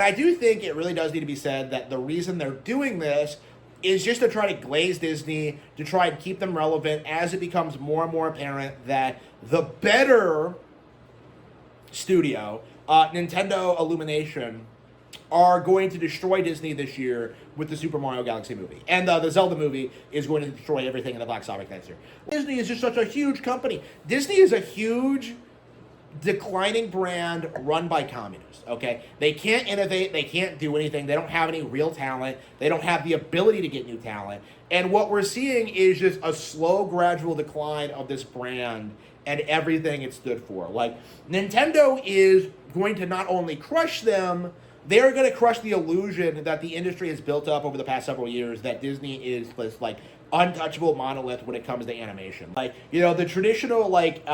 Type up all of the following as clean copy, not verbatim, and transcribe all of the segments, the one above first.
I do think it really does need to be said that the reason they're doing this is just to try to glaze Disney, to try and keep them relevant as it becomes more and more apparent that the better studio, Nintendo Illumination, are going to destroy Disney this year with the Super Mario Galaxy movie. And the Zelda movie is going to destroy everything in the Black Sabbath next year. Disney is just such a huge company. Disney is a huge declining brand run by communists, okay? They can't innovate, they can't do anything, they don't have any real talent, they don't have the ability to get new talent. And what we're seeing is just a slow, gradual decline of this brand and everything it stood for. Like, Nintendo is going to not only crush them, they're going to crush the illusion that the industry has built up over the past several years that Disney is this, like, untouchable monolith when it comes to animation. Like, you know, the traditional, like,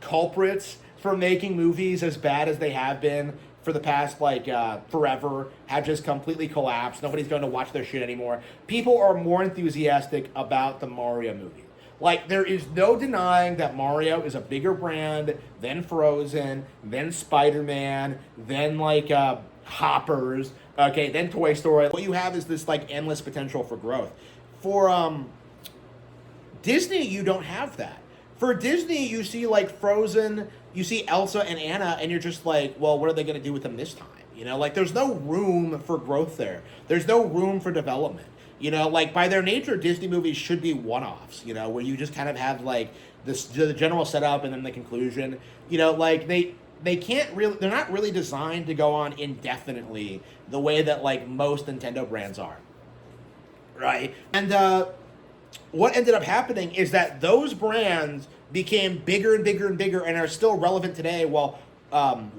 culprits for making movies as bad as they have been for the past, like, forever have just completely collapsed. Nobody's going to watch their shit anymore. People are more enthusiastic about the Mario movie. Like, there is no denying that Mario is a bigger brand than Frozen, than Spider-Man, than, like, Hoppers, okay, then Toy Story. What you have is this, like, endless potential for growth. For Disney, you don't have that. For Disney, you see, like, Frozen, you see Elsa and Anna, and you're just like, well, what are they going to do with them this time? You know, like, there's no room for growth there. There's no room for development. You know, like, by their nature, Disney movies should be one-offs, you know, where you just kind of have, like, the general setup and then the conclusion. You know, like, they can't really, they're not really designed to go on indefinitely the way that, like, most Nintendo brands are. Right? And what ended up happening is that those brands became bigger and bigger and bigger and are still relevant today, while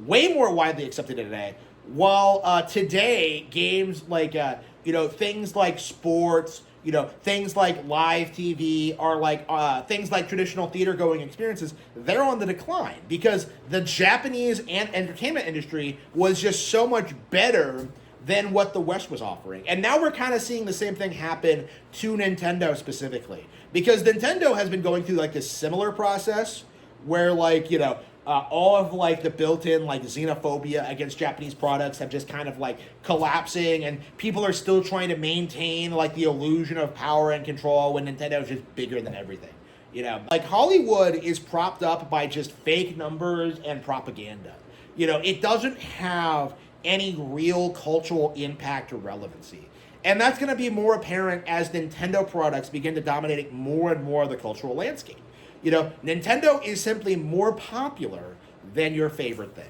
way more widely accepted today. While today, games like, you know, things like sports, you know, things like live TV, are like things like traditional theater going experiences, they're on the decline because the Japanese and entertainment industry was just so much better than what the West was offering. And now we're kind of seeing the same thing happen to Nintendo specifically. Because Nintendo has been going through, like, this similar process where, like, you know, all of, like, the built-in, like, xenophobia against Japanese products have just kind of, like, collapsing, and people are still trying to maintain, like, the illusion of power and control when Nintendo is just bigger than everything. You know, like, Hollywood is propped up by just fake numbers and propaganda. You know, it doesn't have any real cultural impact or relevancy. And that's going to be more apparent as Nintendo products begin to dominate more and more of the cultural landscape. You know, Nintendo is simply more popular than your favorite thing.